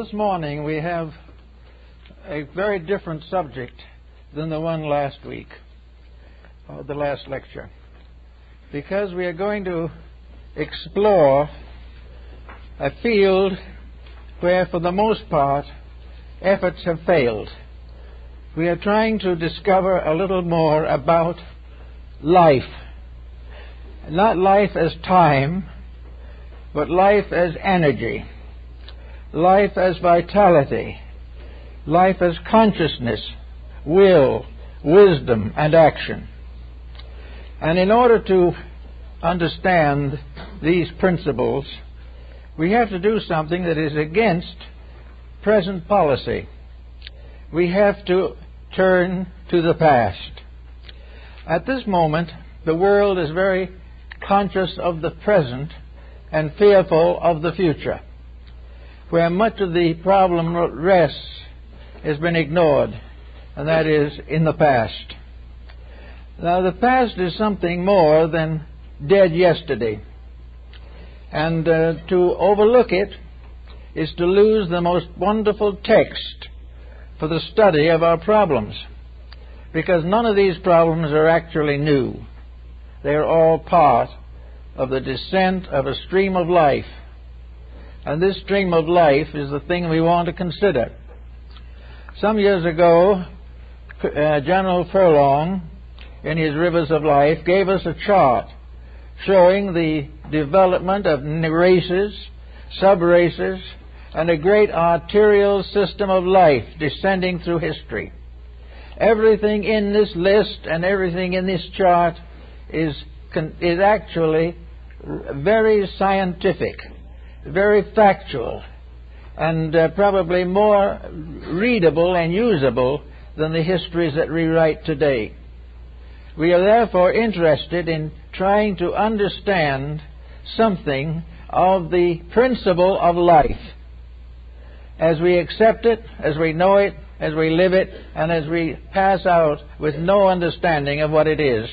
This morning we have a very different subject than the one last week, the last lecture, because we are going to explore a field where, for the most part, efforts have failed. We are trying to discover a little more about life. Not life as time, but life as energy, life as vitality, life as consciousness, will, wisdom, and action. And in order to understand these principles, we have to do something that is against present policy. We have to turn to the past. At this moment, the world is very conscious of the present and fearful of the future. Where much of the problem rests has been ignored, and that is in the past. Now, the past is something more than dead yesterday. And to overlook it is to lose the most wonderful text for the study of our problems, because none of these problems are actually new. They are all part of the descent of a stream of life. And this stream of life is the thing we want to consider. Some years ago, General Furlong, in his Rivers of Life, gave us a chart showing the development of races, sub-races, and a great arterial system of life descending through history. Everything in this list and everything in this chart is actually very scientific, very factual, and probably more readable and usable than the histories that we write today. We are therefore interested in trying to understand something of the principle of life as we accept it, as we know it, as we live it, and as we pass out with no understanding of what it is,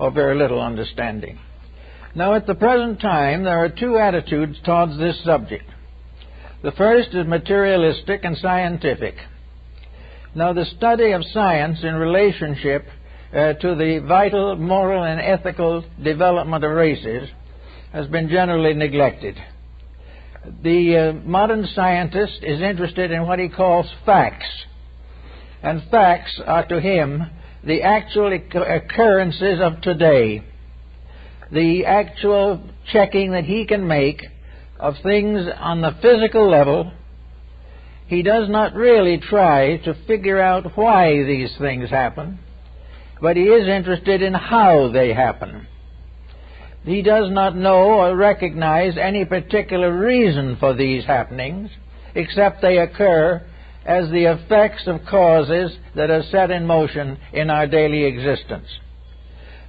or very little understanding. Now, at the present time, there are two attitudes towards this subject. The first is materialistic and scientific. Now, the study of science in relationship to the vital, moral, and ethical development of races has been generally neglected. The modern scientist is interested in what he calls facts, and facts are to him the actual occurrences of today, the actual checking that he can make of things on the physical level. He does not really try to figure out why these things happen, but he is interested in how they happen. He does not know or recognize any particular reason for these happenings, except they occur as the effects of causes that are set in motion in our daily existence.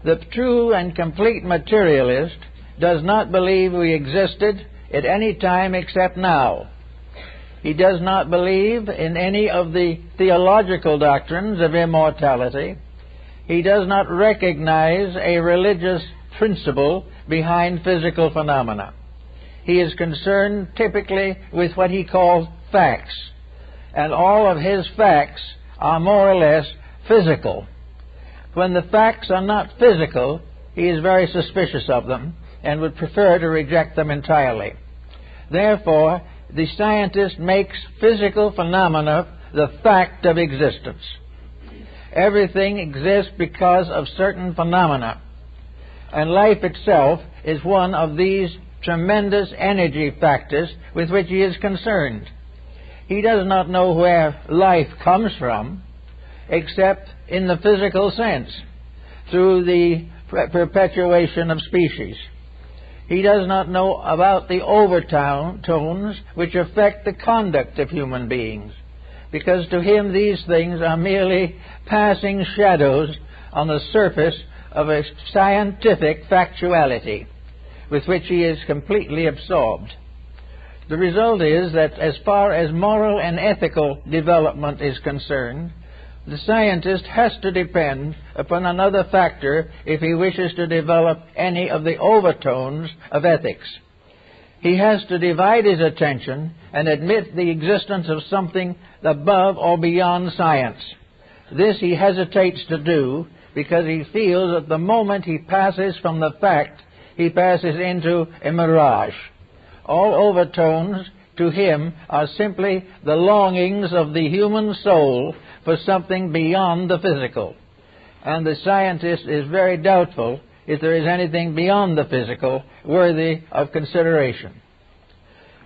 The true and complete materialist does not believe we existed at any time except now. He does not believe in any of the theological doctrines of immortality. He does not recognize a religious principle behind physical phenomena. He is concerned typically with what he calls facts, and all of his facts are more or less physical. When the facts are not physical, he is very suspicious of them and would prefer to reject them entirely. Therefore, the scientist makes physical phenomena the fact of existence. Everything exists because of certain phenomena, and life itself is one of these tremendous energy factors with which he is concerned. He does not know where life comes from, except in the physical sense, through the perpetuation of species. He does not know about the overtones which affect the conduct of human beings, because to him these things are merely passing shadows on the surface of a scientific factuality with which he is completely absorbed. The result is that as far as moral and ethical development is concerned, the scientist has to depend upon another factor if he wishes to develop any of the overtones of ethics. He has to divide his attention and admit the existence of something above or beyond science. This he hesitates to do because he feels that the moment he passes from the fact, he passes into a mirage. All overtones to him are simply the longings of the human soul for something beyond the physical. And the scientist is very doubtful if there is anything beyond the physical worthy of consideration.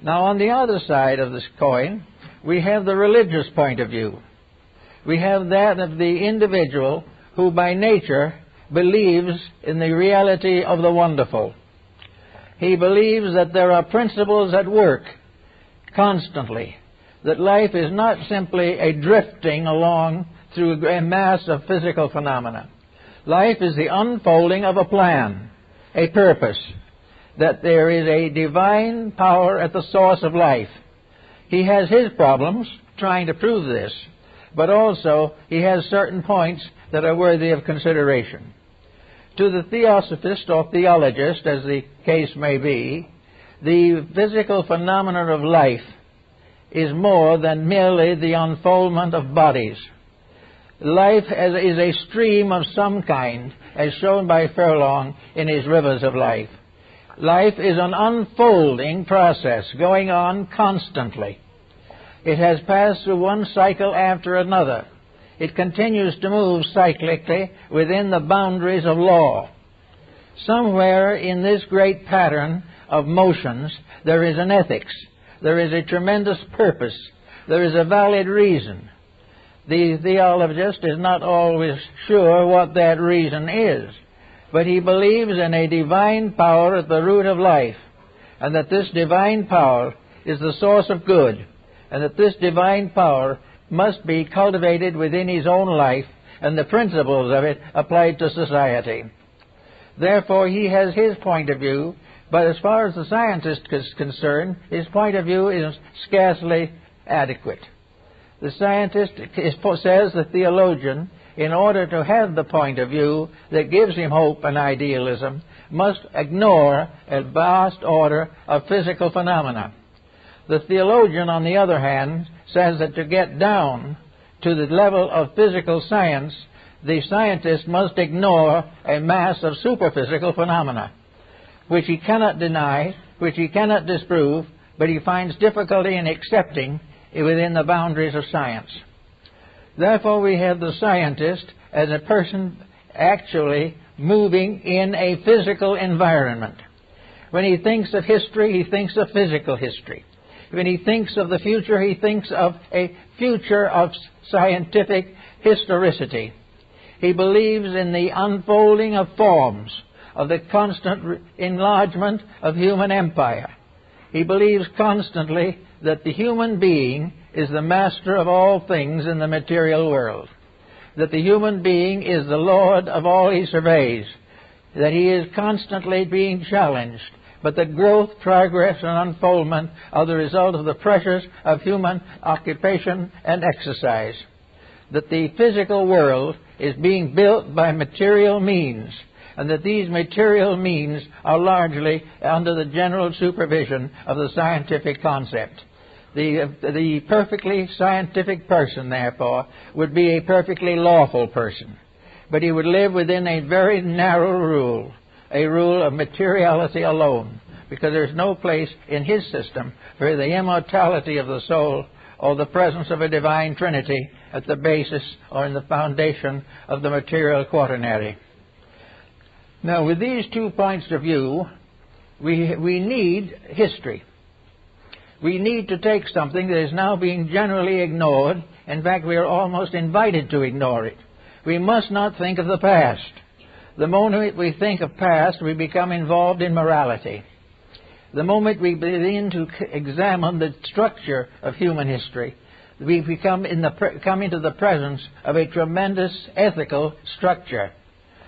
Now, on the other side of this coin, we have the religious point of view. We have that of the individual who by nature believes in the reality of the wonderful. He believes that there are principles at work constantly, that life is not simply a drifting along through a mass of physical phenomena. Life is the unfolding of a plan, a purpose, that there is a divine power at the source of life. He has his problems trying to prove this, but also he has certain points that are worthy of consideration. To the theosophist or theologist, as the case may be, the physical phenomenon of life is more than merely the unfoldment of bodies. Life is a stream of some kind, as shown by Furlong in his Rivers of Life. Life is an unfolding process going on constantly. It has passed through one cycle after another. It continues to move cyclically within the boundaries of law. Somewhere in this great pattern of motions, there is an ethics. There is a tremendous purpose. There is a valid reason. The theologist is not always sure what that reason is, but he believes in a divine power at the root of life, and that this divine power is the source of good, and that this divine power must be cultivated within his own life and the principles of it applied to society. Therefore, he has his point of view, but as far as the scientist is concerned, his point of view is scarcely adequate. The scientist says the theologian, in order to have the point of view that gives him hope and idealism, must ignore a vast order of physical phenomena. The theologian, on the other hand, says that to get down to the level of physical science, the scientist must ignore a mass of superphysical phenomena, which he cannot deny, which he cannot disprove, but he finds difficulty in accepting within the boundaries of science. Therefore, we have the scientist as a person actually moving in a physical environment. When he thinks of history, he thinks of physical history. When he thinks of the future, he thinks of a future of scientific historicity. He believes in the unfolding of forms, of the constant enlargement of human empire. He believes constantly that the human being is the master of all things in the material world, that the human being is the lord of all he surveys, that he is constantly being challenged, but that growth, progress, and unfoldment are the result of the pressures of human occupation and exercise, that the physical world is being built by material means, and that these material means are largely under the general supervision of the scientific concept. The perfectly scientific person, therefore, would be a perfectly lawful person, but he would live within a very narrow rule, a rule of materiality alone, because there's no place in his system for the immortality of the soul or the presence of a divine trinity at the basis or in the foundation of the material quaternary. Now, with these 2 points of view, we need history. We need to take something that is now being generally ignored. In fact, we are almost invited to ignore it. We must not think of the past. The moment we think of past, we become involved in morality. The moment we begin to examine the structure of human history, we come into the presence of a tremendous ethical structure,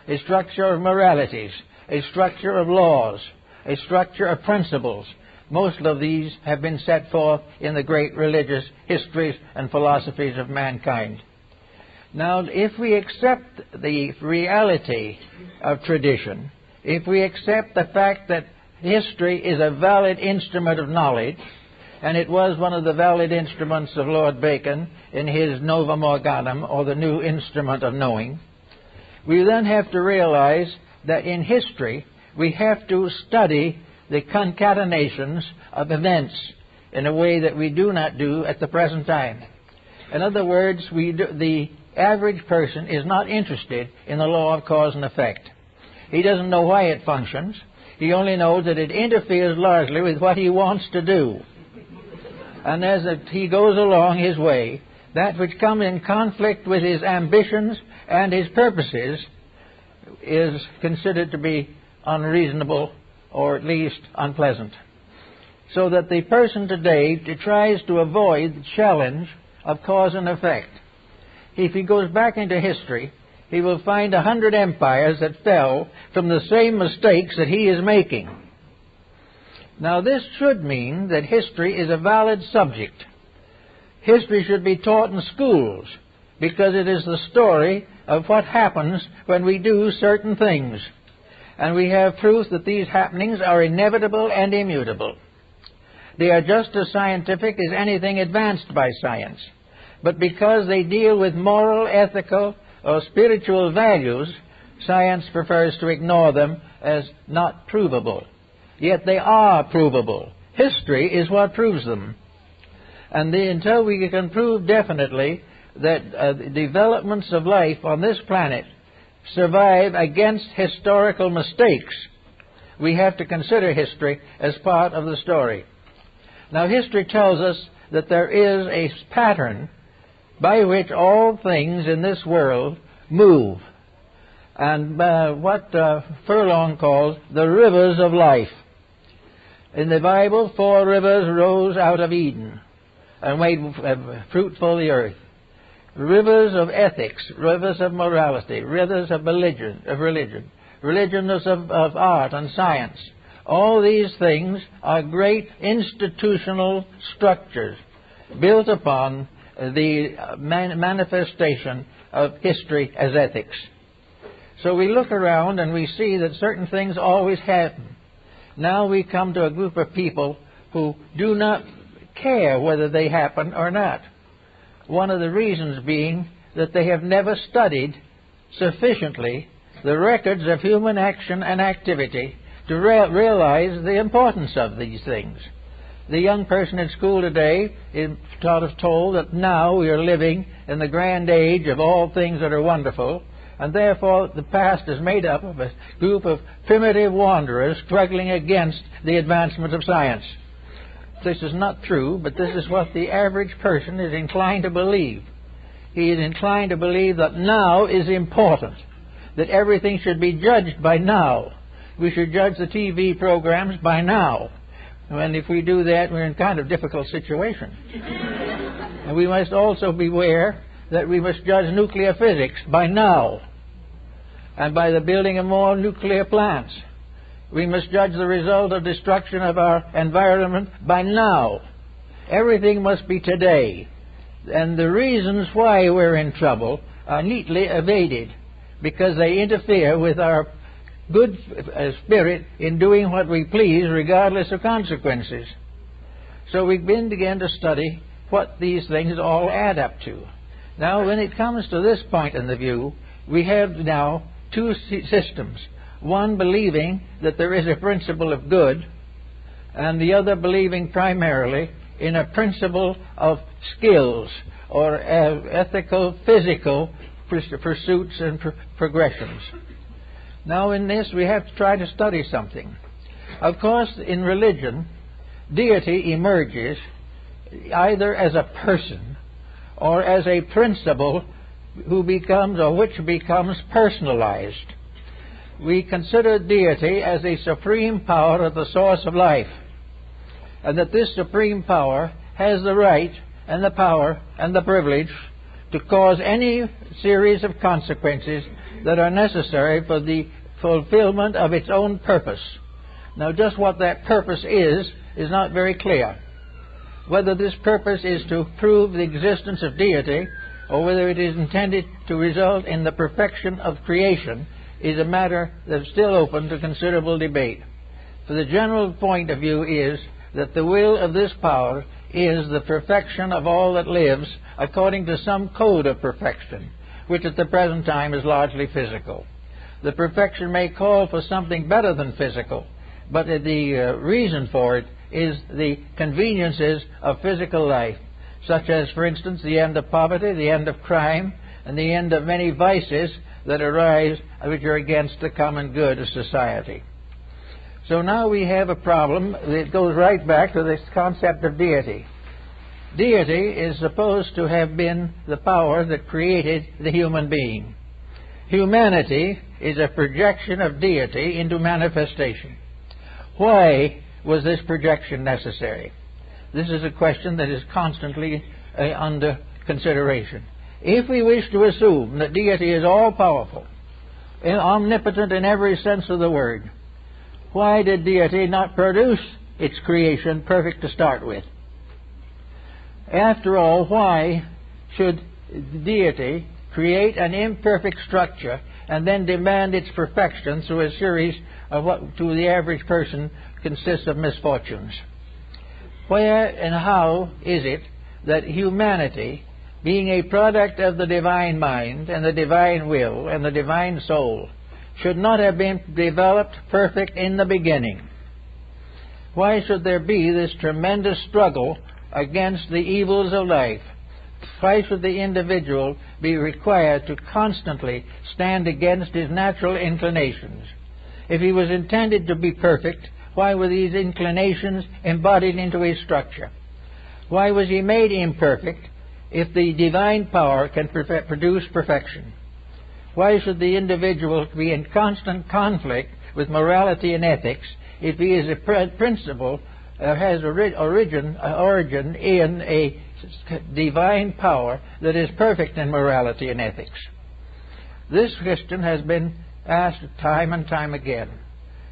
a structure of moralities, a structure of laws, a structure of principles. Most of these have been set forth in the great religious histories and philosophies of mankind. Now, if we accept the reality of tradition, if we accept the fact that history is a valid instrument of knowledge, and it was one of the valid instruments of Lord Bacon in his Novum Organum, or the new instrument of knowing, we then have to realize that in history we have to study the concatenations of events in a way that we do not do at the present time. In other words, the average person is not interested in the law of cause and effect. He doesn't know why it functions. He only knows that it interferes largely with what he wants to do. And as he goes along his way, that which comes in conflict with his ambitions and his purposes is considered to be unreasonable, or at least unpleasant. So that the person today tries to avoid the challenge of cause and effect. If he goes back into history, he will find 100 empires that fell from the same mistakes that he is making. Now, this should mean that history is a valid subject. History should be taught in schools, because it is the story of what happens when we do certain things. And we have proof that these happenings are inevitable and immutable. They are just as scientific as anything advanced by science. But because they deal with moral, ethical, or spiritual values, science prefers to ignore them as not provable. Yet they are provable. History is what proves them. And until we can prove definitely that developments of life on this planet survive against historical mistakes, we have to consider history as part of the story. Now, history tells us that there is a pattern by which all things in this world move, and what Furlong calls the rivers of life. In the Bible, 4 rivers rose out of Eden and made fruitful the earth. Rivers of ethics, rivers of morality, rivers of religion, religions of art and science. All these things are great institutional structures built upon the manifestation of history as ethics. So we look around and we see that certain things always happen. Now we come to a group of people who do not care whether they happen or not. One of the reasons being that they have never studied sufficiently the records of human action and activity to realize the importance of these things. The young person in school today is told that now we are living in the grand age of all things that are wonderful, and therefore the past is made up of a group of primitive wanderers struggling against the advancement of science. This is not true, but this is what the average person is inclined to believe. He is inclined to believe that now is important, that everything should be judged by now. We should judge the TV programs by now. And if we do that, we're in kind of difficult situation. And we must also beware that we must judge nuclear physics by now, and by the building of more nuclear plants. We must judge the result of destruction of our environment by now. Everything must be today. And the reasons why we're in trouble are neatly evaded, because they interfere with our good spirit in doing what we please regardless of consequences. So we begin to study what these things all add up to. Now, when it comes to this point in the view, we have now 2 systems. One believing that there is a principle of good, and the other believing primarily in a principle of skills, or ethical, physical pursuits and progressions. Now, in this, we have to try to study something. Of course, in religion, deity emerges either as a person or as a principle which becomes personalized. We consider deity as a supreme power at the source of life, and that this supreme power has the right and the power and the privilege to cause any series of consequences that are necessary for the fulfillment of its own purpose. Now, just what that purpose is not very clear. Whether this purpose is to prove the existence of deity, or whether it is intended to result in the perfection of creation, is a matter that's still open to considerable debate. For the general point of view is that the will of this power is the perfection of all that lives according to some code of perfection, which at the present time is largely physical. The perfection may call for something better than physical, but the reason for it is the conveniences of physical life, such as, for instance, the end of poverty, the end of crime, and the end of many vices that arise which are against the common good of society. So now we have a problem that goes right back to this concept of deity. Deity is supposed to have been the power that created the human being. Humanity is a projection of deity into manifestation. Why was this projection necessary? This is a question that is constantly under consideration. If we wish to assume that deity is all-powerful, omnipotent in every sense of the word, why did deity not produce its creation perfect to start with? After all, why should deity create an imperfect structure and then demand its perfection through a series of what to the average person consists of misfortunes? Where and how is it that humanity, being a product of the divine mind and the divine will and the divine soul, should not have been developed perfect in the beginning? Why should there be this tremendous struggle against the evils of life? Why should the individual be required to constantly stand against his natural inclinations? If he was intended to be perfect, why were these inclinations embodied into his structure? Why was he made imperfect if the divine power can produce perfection? Why should the individual be in constant conflict with morality and ethics if he is a principle has origin in a divine power that is perfect in morality and ethics? This question has been asked time and time again,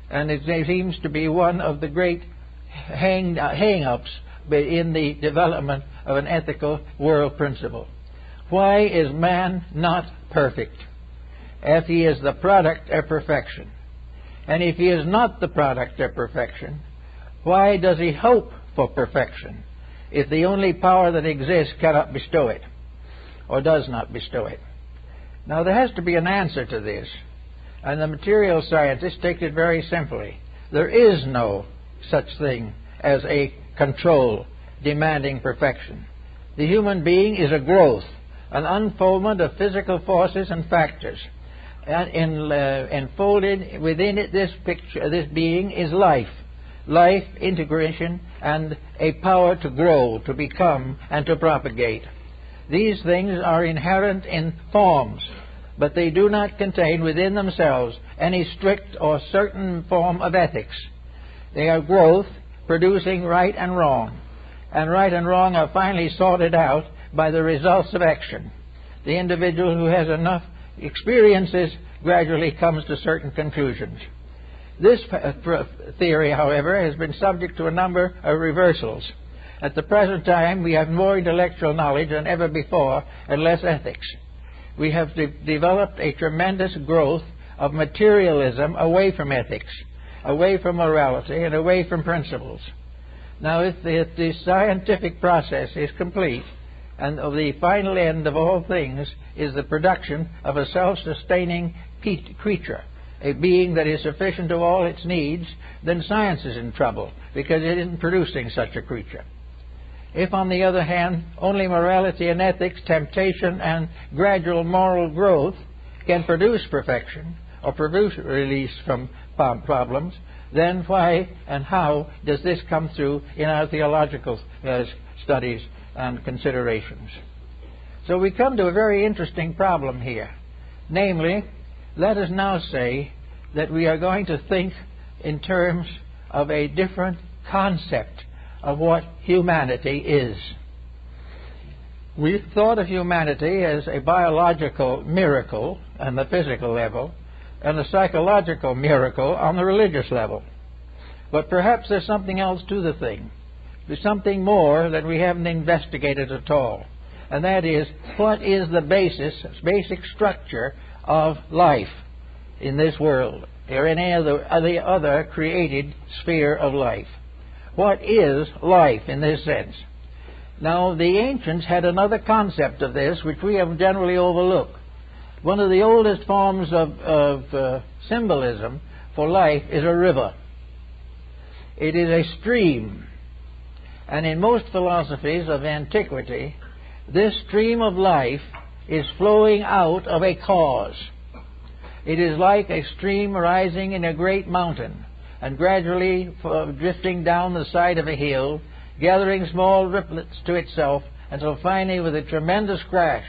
and it seems to be one of the great hang-ups in the development of an ethical world principle. Why is man not perfect if he is the product of perfection? And if he is not the product of perfection, why does he hope for perfection if the only power that exists cannot bestow it, or does not bestow it? Now, there has to be an answer to this, and the material scientists take it very simply. There is no such thing as a control demanding perfection. The human being is a growth, an unfoldment of physical forces and factors. And enfolded within it, this being is life, integration, and a power to grow, to become, and to propagate. These things are inherent in forms, but they do not contain within themselves any strict or certain form of ethics. They are growth, producing right and wrong, and right and wrong are finally sorted out by the results of action. The individual who has enough experiences gradually comes to certain conclusions. This theory, however, has been subject to a number of reversals. At the present time, we have more intellectual knowledge than ever before and less ethics. We have developed a tremendous growth of materialism away from ethics, away from morality, and away from principles. Now, if the scientific process is complete, and the final end of all things is the production of a self-sustaining creature, a being that is sufficient to all its needs, then science is in trouble because it isn't producing such a creature. If, on the other hand, only morality and ethics, temptation, and gradual moral growth can produce perfection or produce release from problems, then why and how does this come through in our theological studies and considerations? So we come to a very interesting problem here. Namely, let us now say that we are going to think in terms of a different concept of what humanity is. We've thought of humanity as a biological miracle on the physical level and a psychological miracle on the religious level. But perhaps there's something else to the thing. There's something more that we haven't investigated at all. And that is, what is the basic structure of life in this world? or any other created sphere of life. What is life in this sense? Now, the ancients had another concept of this, which we have generally overlooked. One of the oldest forms of symbolism for life is a river. It is a stream. And in most philosophies of antiquity, this stream of life is flowing out of a cause. It is like a stream rising in a great mountain and gradually drifting down the side of a hill, gathering small ripplets to itself until finally, with a tremendous crash,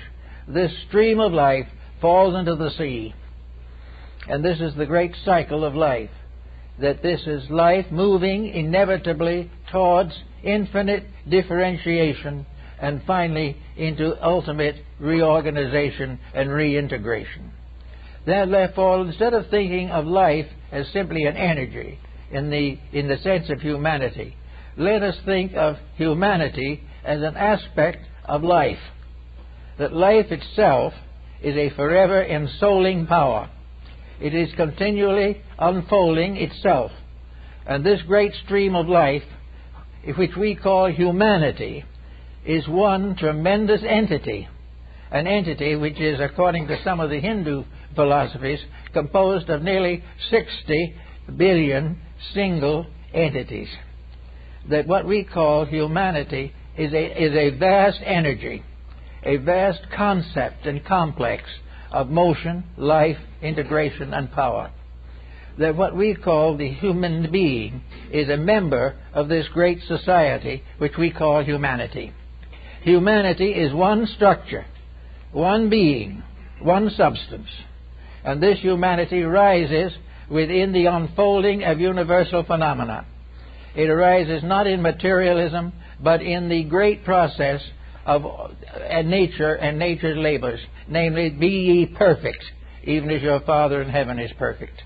this stream of life falls into the sea. And this is the great cycle of life, that this is life moving inevitably towards infinite differentiation and finally into ultimate reorganization and reintegration. Therefore, instead of thinking of life as simply an energy in the sense of humanity, let us think of humanity as an aspect of life. That life itself is a forever ensouling power. It is continually unfolding itself. And this great stream of life, which we call humanity, is one tremendous entity. An entity which is, according to some of the Hindu philosophies, composed of nearly 60 billion single entities. That what we call humanity is a vast energy, a vast concept and complex of motion, life, integration, and power. That what we call the human being is a member of this great society which we call humanity. Humanity is one structure, one being, one substance. And this humanity rises within the unfolding of universal phenomena. It arises not in materialism, but in the great process of nature and nature's labors, namely, be ye perfect, even as your Father in heaven is perfect.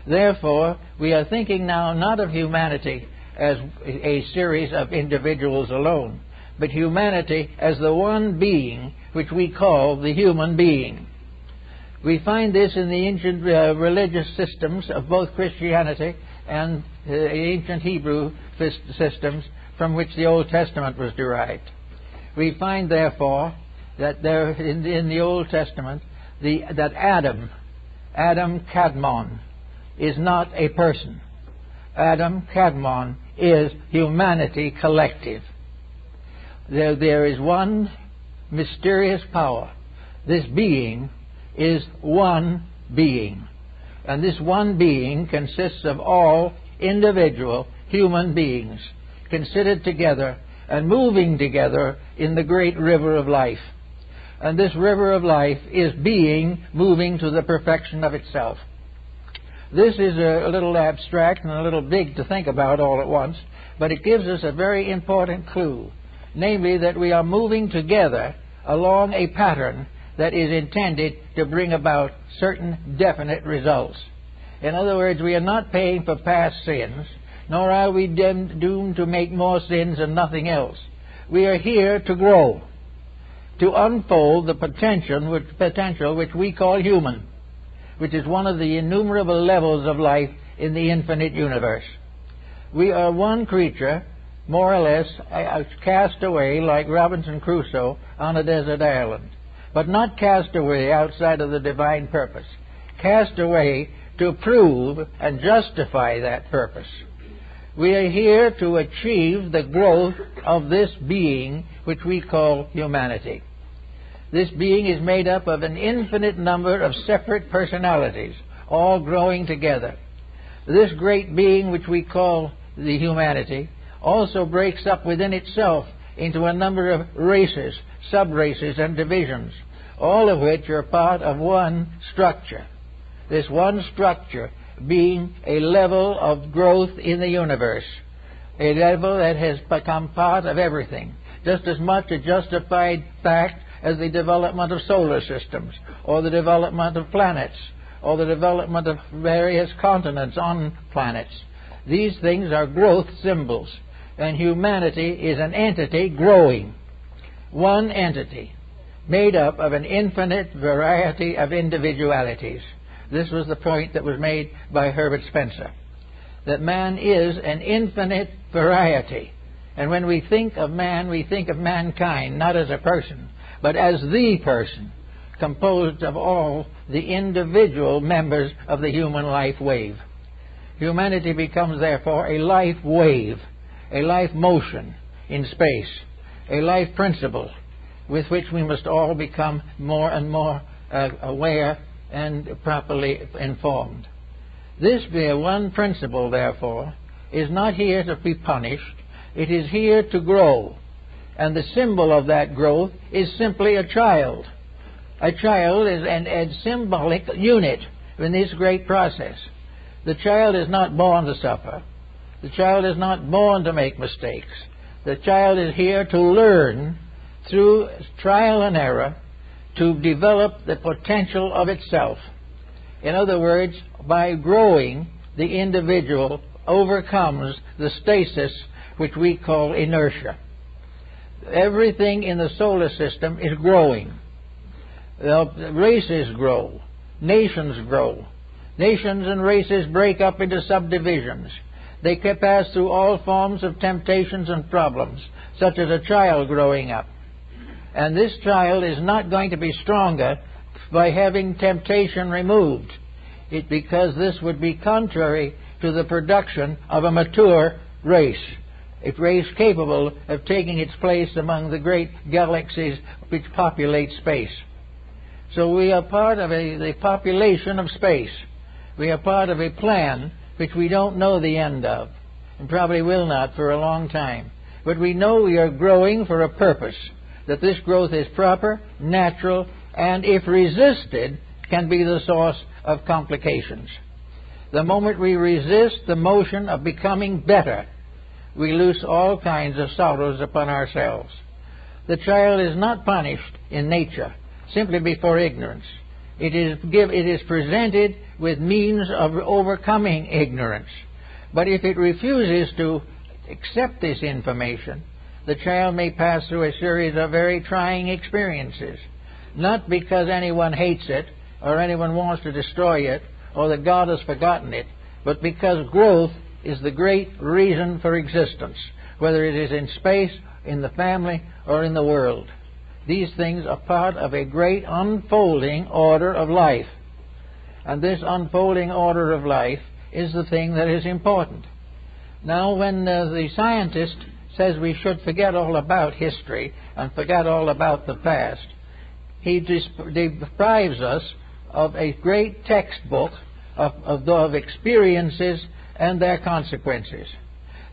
Therefore, we are thinking now not of humanity as a series of individuals alone, but humanity as the one being which we call the human being. We find this in the ancient religious systems of both Christianity and the ancient Hebrew systems from which the Old Testament was derived. We find, therefore, that there in the Old Testament that Adam Kadmon, is not a person. Adam Kadmon is humanity collective. There is one mysterious power. This being is one being. And this one being consists of all individual human beings considered together and moving together in the great river of life. And this river of life is being moving to the perfection of itself. This is a little abstract and a little big to think about all at once, but it gives us a very important clue, namely that we are moving together along a pattern that is intended to bring about certain definite results. In other words, we are not paying for past sins, nor are we doomed to make more sins and nothing else. We are here to grow, to unfold the potential which we call human, which is one of the innumerable levels of life in the infinite universe. We are one creature, more or less, cast away like Robinson Crusoe on a desert island, but not cast away outside of the divine purpose, cast away to prove and justify that purpose. We are here to achieve the growth of this being which we call humanity. This being is made up of an infinite number of separate personalities, all growing together. This great being which we call the humanity also breaks up within itself into a number of races, sub-races, and divisions, all of which are part of one structure. This one structure being a level of growth in the universe, a level that has become part of everything, just as much a justified fact as the development of solar systems, or the development of planets, or the development of various continents on planets. These things are growth symbols, and humanity is an entity growing. One entity, made up of an infinite variety of individualities, This was the point that was made by Herbert Spencer, that man is an infinite variety. And when we think of man, we think of mankind not as a person, but as the person, composed of all the individual members of the human life wave. Humanity becomes, therefore, a life wave, a life motion in space, a life principle with which we must all become more and more aware and properly informed. This one principle, therefore, is not here to be punished. It is here to grow. And the symbol of that growth is simply a child. A child is a symbolic unit in this great process. The child is not born to suffer. The child is not born to make mistakes. The child is here to learn through trial and error to develop the potential of itself. In other words, by growing, the individual overcomes the stasis which we call inertia. Everything in the solar system is growing. Races grow. Nations grow. Nations and races break up into subdivisions. They can pass through all forms of temptations and problems, such as a child growing up. And this child is not going to be stronger by having temptation removed, because this would be contrary to the production of a mature race, a race capable of taking its place among the great galaxies which populate space. So we are part of the population of space. We are part of a plan which we don't know the end of, and probably will not for a long time. But we know we are growing for a purpose, that this growth is proper, natural, and if resisted, can be the source of complications. The moment we resist the motion of becoming better, we loose all kinds of sorrows upon ourselves. The child is not punished in nature simply before ignorance. It is presented with means of overcoming ignorance. But if it refuses to accept this information, the child may pass through a series of very trying experiences, not because anyone hates it or anyone wants to destroy it or that God has forgotten it, but because growth is the great reason for existence, whether it is in space, in the family, or in the world. These things are part of a great unfolding order of life. And this unfolding order of life is the thing that is important. Now, when the scientist says we should forget all about history and forget all about the past, he deprives us of a great textbook of experiences and their consequences.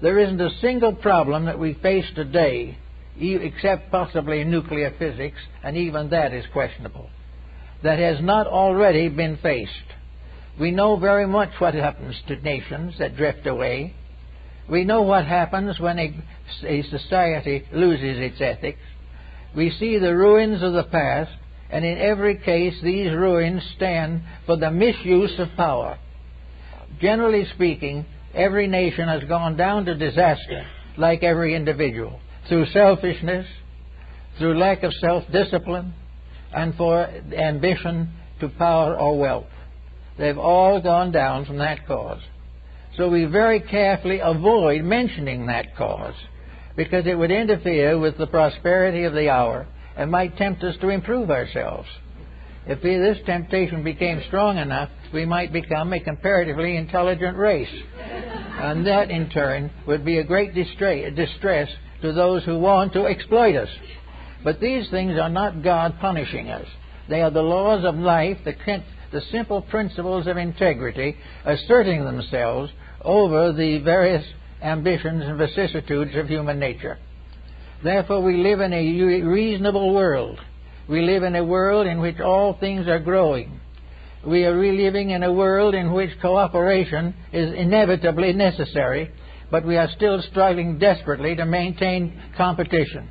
There isn't a single problem that we face today, except possibly nuclear physics, and even that is questionable, that has not already been faced. We know very much what happens to nations that drift away. We know what happens when a society loses its ethics. We see the ruins of the past, and in every case these ruins stand for the misuse of power. Generally speaking, every nation has gone down to disaster, like every individual, through selfishness, through lack of self-discipline, and for ambition to power or wealth. They've all gone down from that cause. So we very carefully avoid mentioning that cause, because it would interfere with the prosperity of the hour and might tempt us to improve ourselves. If this temptation became strong enough, we might become a comparatively intelligent race. And that, in turn, would be a great distress to those who want to exploit us. But these things are not God punishing us. They are the laws of life, the simple principles of integrity asserting themselves over the various ambitions and vicissitudes of human nature. Therefore, we live in a reasonable world. We live in a world in which all things are growing. We are living in a world in which cooperation is inevitably necessary, but we are still struggling desperately to maintain competition.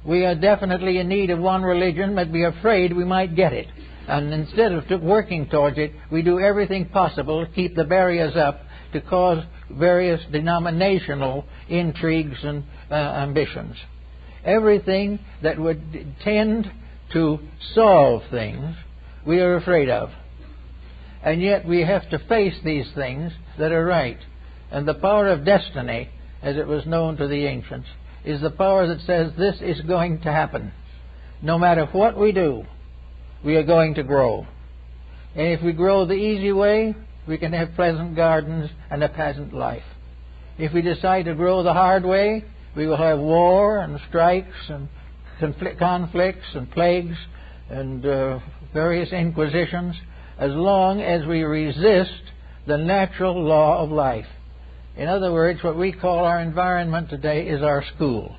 We are definitely in need of one religion, but we are afraid we might get it. And instead of working towards it, we do everything possible to keep the barriers up to cause various denominational intrigues and ambitions. Everything that would tend to solve things, we are afraid of. and yet we have to face these things that are right. And the power of destiny, as it was known to the ancients, is the power that says this is going to happen. No matter what we do, we are going to grow. And if we grow the easy way, we can have pleasant gardens and a pleasant life. If we decide to grow the hard way, we will have war and strikes and conflicts and plagues and various inquisitions, as long as we resist the natural law of life. In other words, what we call our environment today is our school.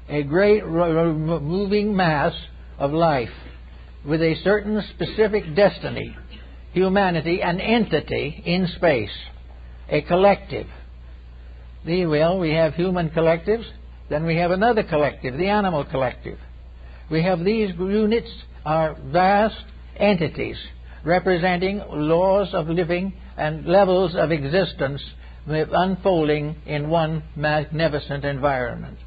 A great moving mass of life with a certain specific destiny, humanity, an entity in space, a collective. We have human collectives, then we have another collective, the animal collective. We have these units are vast entities representing laws of living and levels of existence unfolding in one magnificent environment.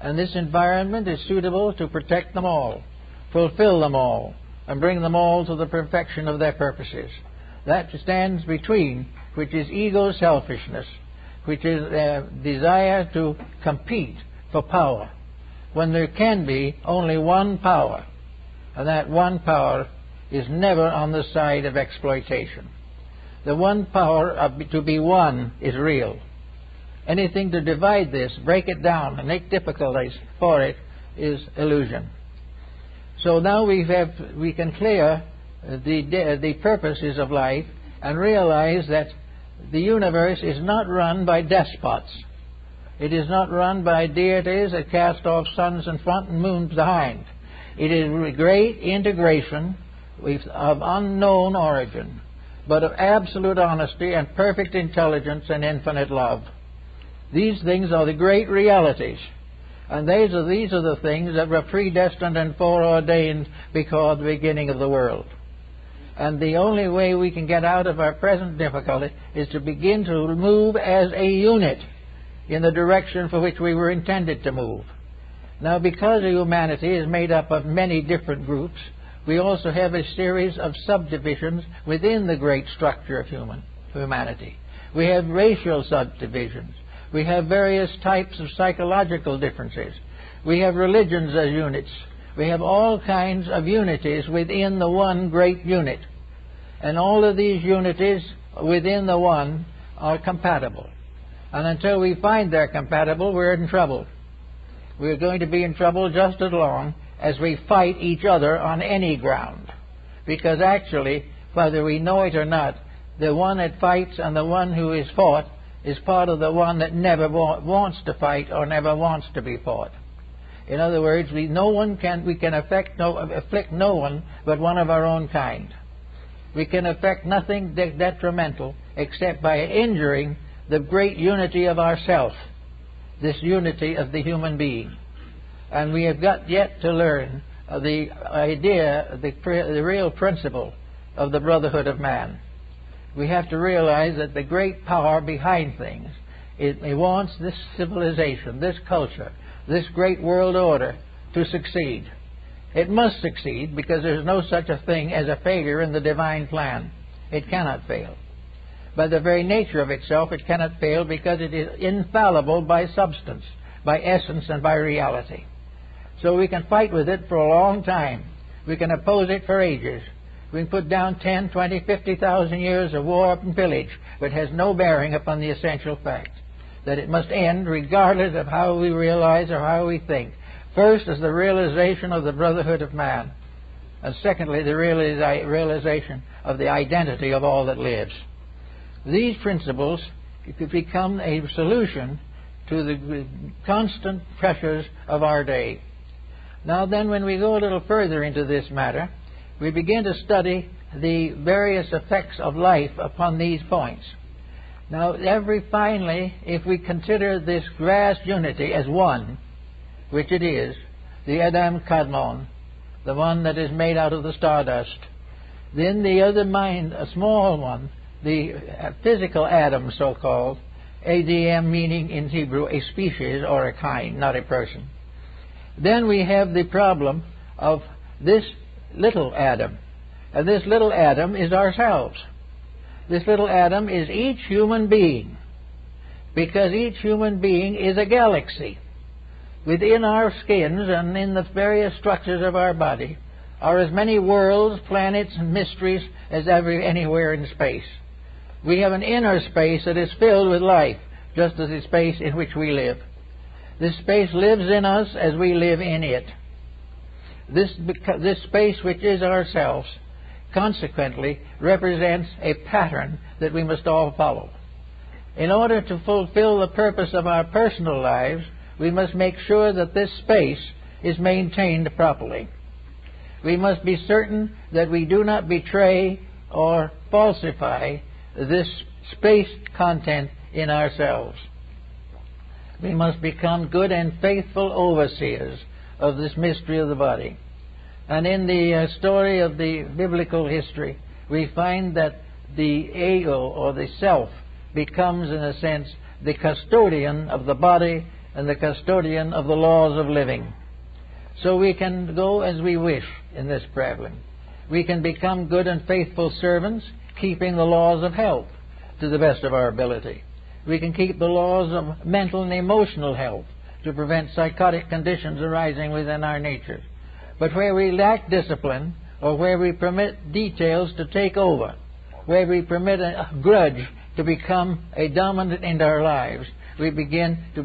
And this environment is suitable to protect them all, fulfill them all, and bring them all to the perfection of their purposes. That stands between, which is ego selfishness, which is a desire to compete for power, when there can be only one power, and that one power is never on the side of exploitation. The one power to be one is real. Anything to divide this, break it down, and make difficulties for it is illusion. So now we can clear the purposes of life and realize that the universe is not run by despots. It is not run by deities that cast off suns in front and moons behind. It is a great integration of unknown origin, but of absolute honesty and perfect intelligence and infinite love. These things are the great realities, and these are the things that were predestined and foreordained before the beginning of the world. And the only way we can get out of our present difficulty is to begin to move as a unit in the direction for which we were intended to move. Now, because humanity is made up of many different groups, we also have a series of subdivisions within the great structure of humanity. We have racial subdivisions. We have various types of psychological differences. We have religions as units. We have all kinds of unities within the one great unit. And all of these unities within the one are compatible. And until we find they're compatible, we're in trouble. We're going to be in trouble just as long as we fight each other on any ground. Because actually, whether we know it or not, the one that fights and the one who is fought is part of the one that never wants to fight or never wants to be fought. In other words, we can afflict no one but one of our own kind. We can affect nothing detrimental except by injuring the great unity of ourself, this unity of the human being. And we have got yet to learn the idea, the real principle of the brotherhood of man. We have to realize that the great power behind things, it wants this civilization, this culture, this great world order to succeed. It must succeed because there's no such a thing as a failure in the divine plan. It cannot fail. By the very nature of itself, it cannot fail because it is infallible by substance, by essence, and by reality. So we can fight with it for a long time. We can oppose it for ages. We can put down 10, 20, 50,000 years of war and pillage, but it has no bearing upon the essential fact that it must end regardless of how we realize or how we think. First is the realization of the brotherhood of man, and secondly, the realization of the identity of all that lives. These principles could become a solution to the constant pressures of our day. Now then, when we go a little further into this matter, we begin to study the various effects of life upon these points. Now, finally, if we consider this vast unity as one, which it is, the Adam Kadmon, the one that is made out of the stardust, then the other mind, a small one, the physical atom, so-called, ADM meaning in Hebrew a species or a kind, not a person. Then we have the problem of this little atom, And this little atom is ourselves. This little atom is each human being, because each human being is a galaxy. Within our skins and in the various structures of our body are as many worlds, planets, and mysteries as anywhere in space. We have an inner space that is filled with life, just as the space in which we live. This space lives in us as we live in it. This space, which is ourselves, consequently represents a pattern that we must all follow. In order to fulfill the purpose of our personal lives, we must make sure that this space is maintained properly. We must be certain that we do not betray or falsify this space content in ourselves. We must become good and faithful overseers of this mystery of the body. And in the story of the biblical history, we find that the ego, or the self, becomes, in a sense, the custodian of the body and the custodian of the laws of living. So we can go as we wish in this traveling. We can become good and faithful servants, keeping the laws of health to the best of our ability. We can keep the laws of mental and emotional health to prevent psychotic conditions arising within our nature. But where we lack discipline, or where we permit details to take over, where we permit a grudge to become a dominant in our lives, we begin to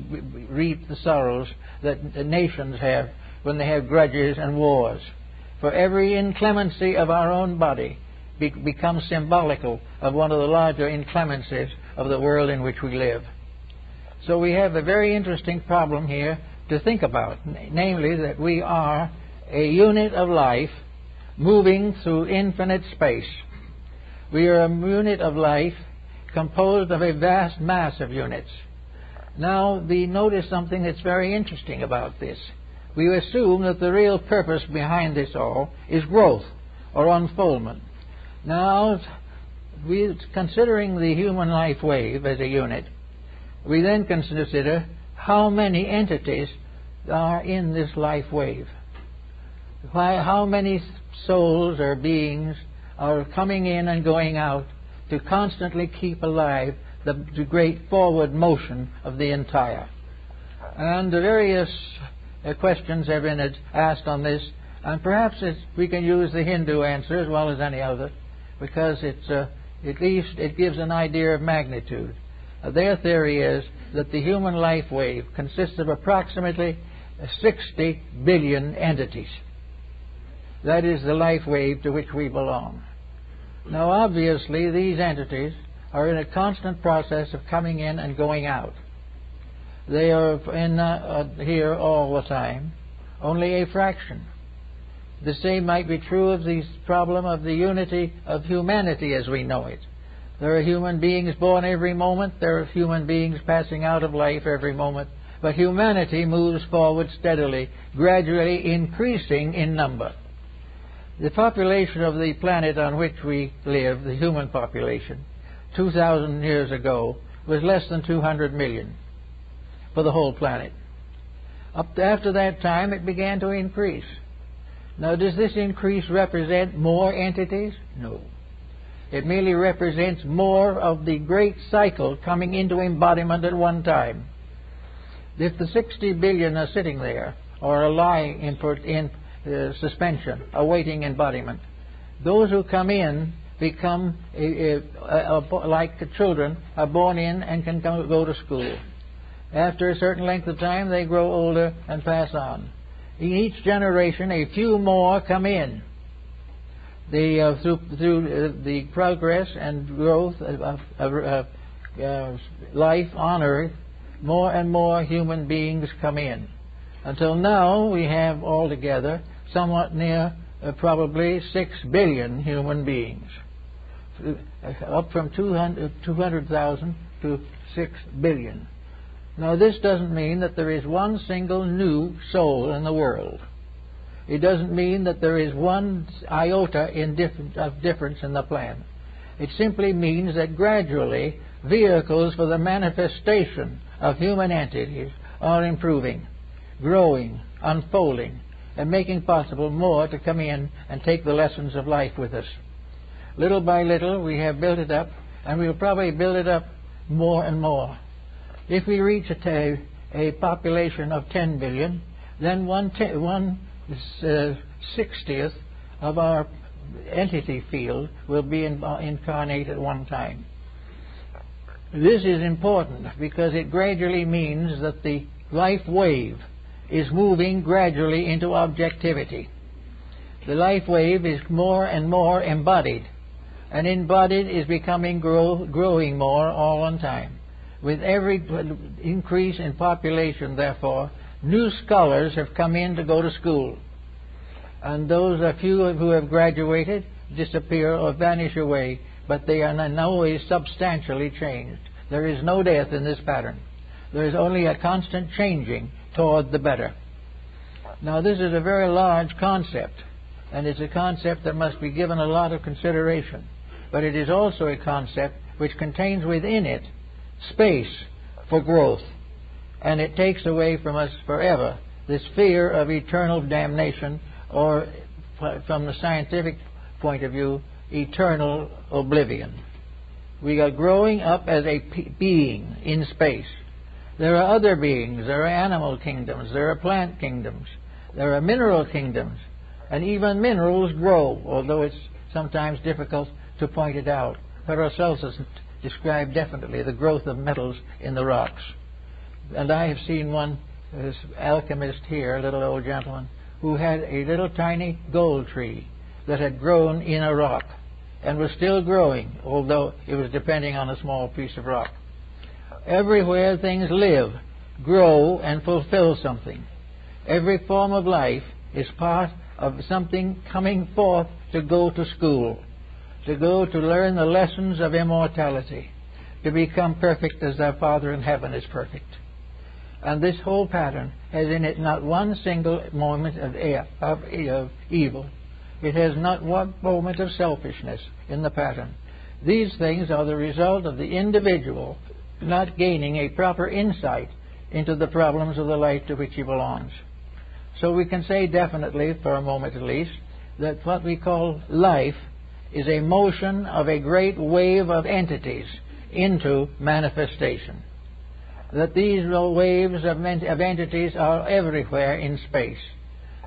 reap the sorrows that the nations have when they have grudges and wars. For every inclemency of our own body becomes symbolical of one of the larger inclemencies of the world in which we live. So we have a very interesting problem here to think about, namely that we are a unit of life moving through infinite space. We are a unit of life composed of a vast mass of units. Now, notice something that's very interesting about this. We assume that the real purpose behind this all is growth or unfoldment. Now, considering the human life wave as a unit, we then consider how many entities are in this life wave. How many souls or beings are coming in and going out to constantly keep alive the great forward motion of the entire. And the various questions have been asked on this, and perhaps we can use the Hindu answer as well as any other, because at least it gives an idea of magnitude. Their theory is that the human life wave consists of approximately 60 billion entities. That is the life wave to which we belong. Now, obviously, these entities are in a constant process of coming in and going out. They are here all the time, only a fraction. The same might be true of the problem of the unity of humanity as we know it. There are human beings born every moment. There are human beings passing out of life every moment. But humanity moves forward steadily, gradually increasing in number. The population of the planet on which we live, the human population, 2,000 years ago, was less than 200 million for the whole planet. After that time, it began to increase. Now, does this increase represent more entities? No. It merely represents more of the great cycle coming into embodiment at one time. If the 60 billion are sitting there, or are lying in suspension, awaiting embodiment, those who come in become like the children, are born in and can go to school. After a certain length of time, they grow older and pass on. In each generation, a few more come in. Through the progress and growth of life on Earth, more and more human beings come in. Until now, we have altogether somewhat near probably 6 billion human beings, up from 200,000 to 6 billion. Now, this doesn't mean that there is one single new soul in the world. It doesn't mean that there is one iota of difference in the plan. It simply means that gradually vehicles for the manifestation of human entities are improving, growing, unfolding, and making possible more to come in and take the lessons of life with us. Little by little, we have built it up, and we'll probably build it up more and more. If we reach a population of 10 billion, then 1/60th of our entity field will be incarnate at one time. This is important because it gradually means that the life wave is moving gradually into objectivity. The life wave is more and more embodied, and embodied is becoming growing more all on time. With every increase in population, therefore, new scholars have come in to go to school. And those few who have graduated disappear or vanish away, but they are in no way substantially changed. There is no death in this pattern. There is only a constant changing toward the better. Now, this is a very large concept, and it's a concept that must be given a lot of consideration. But it is also a concept which contains within it space for growth, and it takes away from us forever this fear of eternal damnation, or, from the scientific point of view, eternal oblivion. We are growing up as a being in space. There are other beings. There are animal kingdoms. There are plant kingdoms. There are mineral kingdoms. And even minerals grow, although it's sometimes difficult to point it out. Paracelsus described definitely the growth of metals in the rocks. And I have seen one, this alchemist here, a little old gentleman, who had a little tiny gold tree that had grown in a rock and was still growing, although it was depending on a small piece of rock. Everywhere things live, grow, and fulfill something. Every form of life is part of something coming forth to go to school, to go to learn the lessons of immortality, to become perfect as their Father in heaven is perfect. And this whole pattern has in it not one single moment of evil. It has not one moment of selfishness in the pattern. These things are the result of the individual not gaining a proper insight into the problems of the life to which he belongs. So we can say definitely, for a moment at least, that what we call life is a motion of a great wave of entities into manifestation. That these waves of entities are everywhere in space.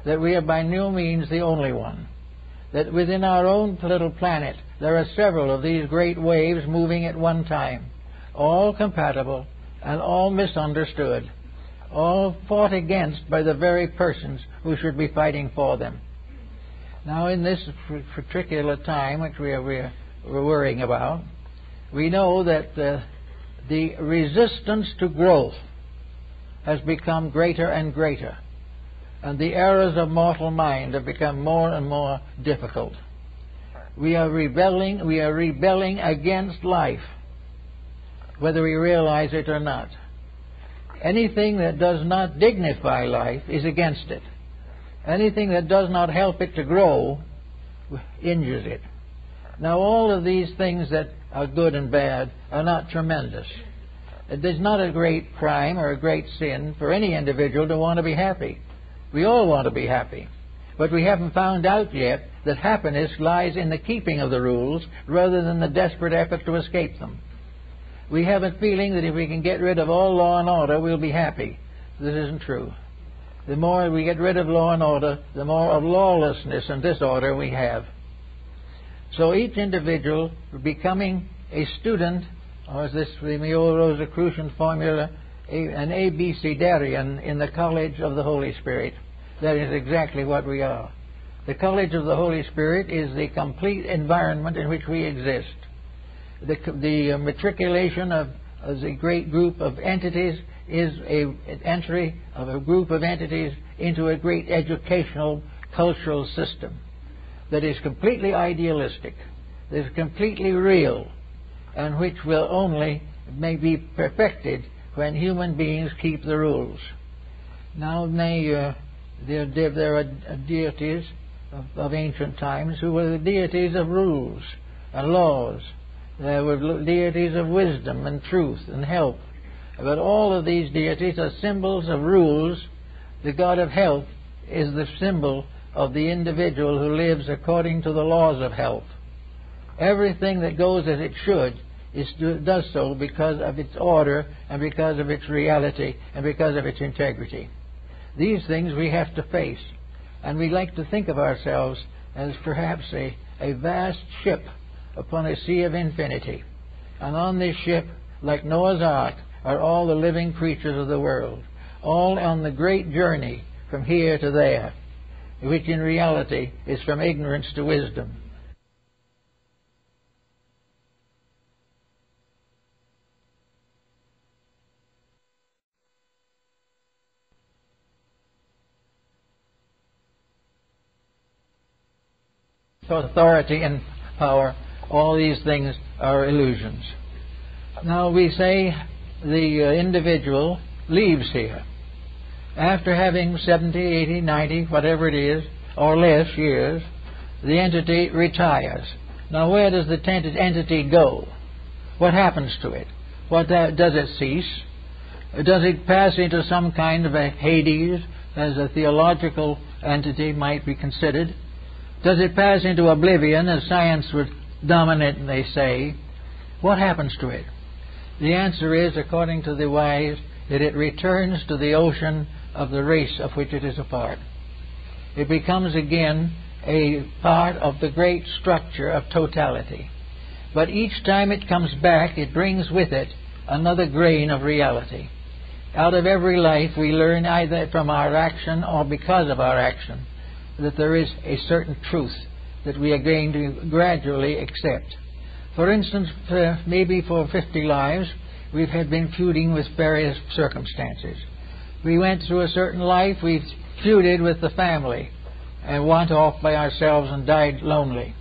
That we are by no means the only one. That within our own little planet there are several of these great waves moving at one time, all compatible and all misunderstood, all fought against by the very persons who should be fighting for them. Now, in this particular time which we're worrying about, we know that the resistance to growth has become greater and greater, and the errors of mortal mind have become more and more difficult. We are rebelling against life, whether we realize it or not. Anything that does not dignify life is against it. Anything that does not help it to grow injures it. Now, all of these things that are good and bad are not tremendous. It is not a great crime or a great sin for any individual to want to be happy. We all want to be happy. But we haven't found out yet that happiness lies in the keeping of the rules rather than the desperate effort to escape them. We have a feeling that if we can get rid of all law and order, we'll be happy. This isn't true. The more we get rid of law and order, the more of lawlessness and disorder we have. So each individual becoming a student, or as this the old Rosicrucian formula, an abecedarian in the College of the Holy Spirit. That is exactly what we are. The College of the Holy Spirit is the complete environment in which we exist. The matriculation of a great group of entities is an entry of a group of entities into a great educational, cultural system that is completely idealistic, that is completely real, and which will only may be perfected when human beings keep the rules. Now, there are deities of ancient times who were the deities of rules and laws. There were deities of wisdom and truth and health. But all of these deities are symbols of rules. The god of health is the symbol of the individual who lives according to the laws of health. Everything that goes as it should does so because of its order and because of its reality and because of its integrity. These things we have to face, and we like to think of ourselves as perhaps a vast ship upon a sea of infinity. And on this ship, like Noah's Ark, are all the living creatures of the world, all on the great journey from here to there, which in reality is from ignorance to wisdom. Authority and power, all these things are illusions. Now we say the individual leaves here. After having 70, 80, 90, whatever it is, or less years, the entity retires. Now where does the entity go? What happens to it? Does it cease? Does it pass into some kind of a Hades, as a theological entity might be considered? Does it pass into oblivion, as science would dominantly say? What happens to it? The answer is, according to the wise, that it returns to the ocean of the race of which it is a part. It becomes again a part of the great structure of totality. But each time it comes back, it brings with it another grain of reality. Out of every life we learn, either from our action or because of our action, that there is a certain truth that we are going to gradually accept. For instance, maybe for 50 lives, we've been feuding with various circumstances. We went through a certain life, we've feuded with the family and went off by ourselves and died lonely.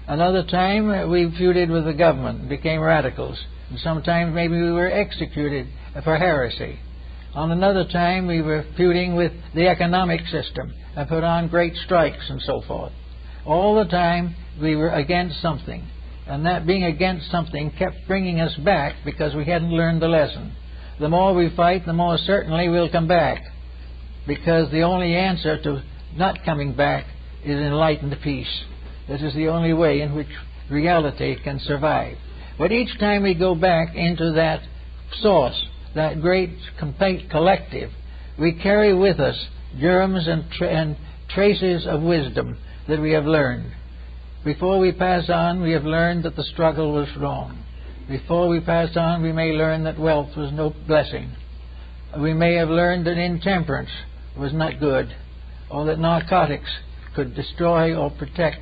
Another time, we feuded with the government, became radicals. And sometimes maybe we were executed for heresy. On another time, we were feuding with the economic system and put on great strikes and so forth. All the time, we were against something. And that being against something kept bringing us back because we hadn't learned the lesson. The more we fight, the more certainly we'll come back, because the only answer to not coming back is enlightened peace. This is the only way in which reality can survive. But each time we go back into that source, that great complete collective, we carry with us germs and traces of wisdom that we have learned. Before we pass on, we have learned that the struggle was wrong. Before we pass on, we may learn that wealth was no blessing. We may have learned that intemperance was not good, or that narcotics could destroy or prevent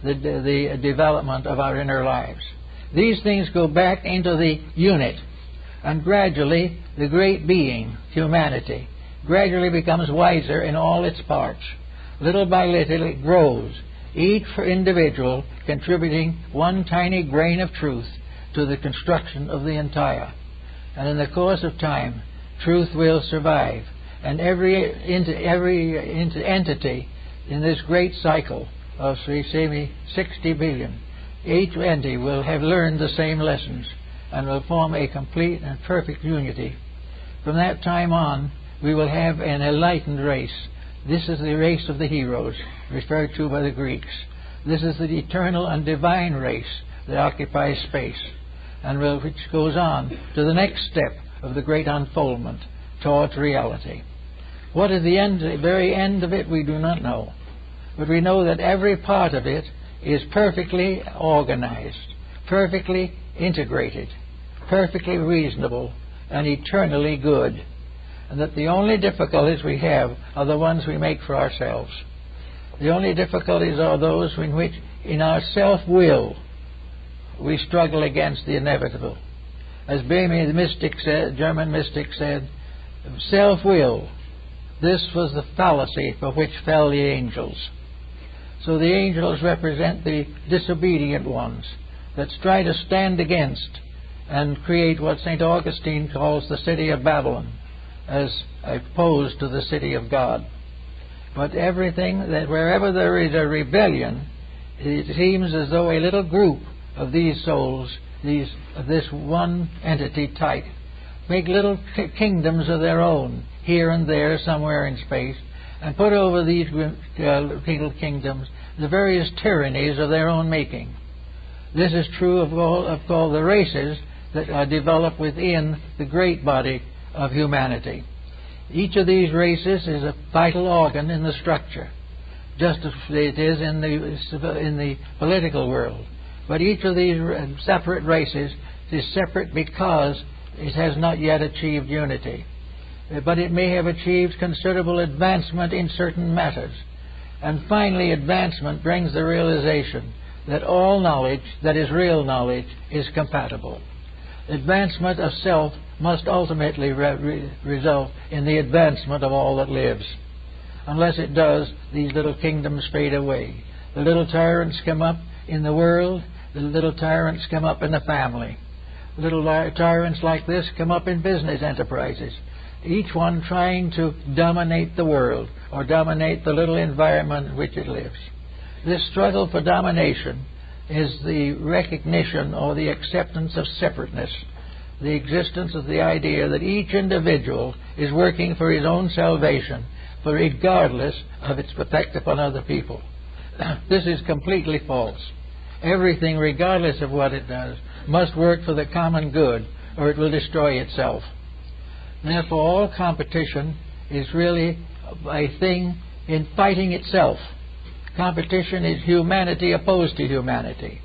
the development of our inner lives. These things go back into the unit, and gradually the great being, humanity, gradually becomes wiser in all its parts. Little by little it grows, each individual contributing one tiny grain of truth to the construction of the entire. And in the course of time, truth will survive, and every entity in this great cycle of, say, 60 billion, each entity will have learned the same lessons and will form a complete and perfect unity. From that time on, we will have an enlightened race. This is the race of the heroes, referred to by the Greeks. This is the eternal and divine race that occupies space, and which goes on to the next step of the great unfoldment towards reality. What is the end, the very end of it, we do not know. But we know that every part of it is perfectly organized, perfectly integrated, perfectly reasonable, and eternally good. And that the only difficulties we have are the ones we make for ourselves. The only difficulties are those in which, in our self-will, we struggle against the inevitable. As Böhme, the mystic said, German mystic said, self-will, this was the fallacy for which fell the angels. So the angels represent the disobedient ones that try to stand against and create what St. Augustine calls the city of Babylon, as opposed to the city of God. But everything, that wherever there is a rebellion, it seems as though a little group of these souls, of this one entity type, make little kingdoms of their own here and there somewhere in space, and put over these little kingdoms the various tyrannies of their own making. This is true of all the races that are developed within the great body of humanity. Each of these races is a vital organ in the structure, just as it is in the political world. But each of these separate races is separate because it has not yet achieved unity. But it may have achieved considerable advancement in certain matters. And finally, advancement brings the realization that all knowledge that is real knowledge is compatible. Advancement of self must ultimately result in the advancement of all that lives. Unless it does, these little kingdoms fade away. The little tyrants come up in the world, the little tyrants come up in the family. Little tyrants like this come up in business enterprises, each one trying to dominate the world or dominate the little environment in which it lives. This struggle for domination is the recognition or the acceptance of separateness, the existence of the idea that each individual is working for his own salvation, regardless of its effect upon other people. This is completely false. Everything, regardless of what it does, must work for the common good, or it will destroy itself. Therefore, all competition is really a thing in fighting itself. Competition is humanity opposed to humanity,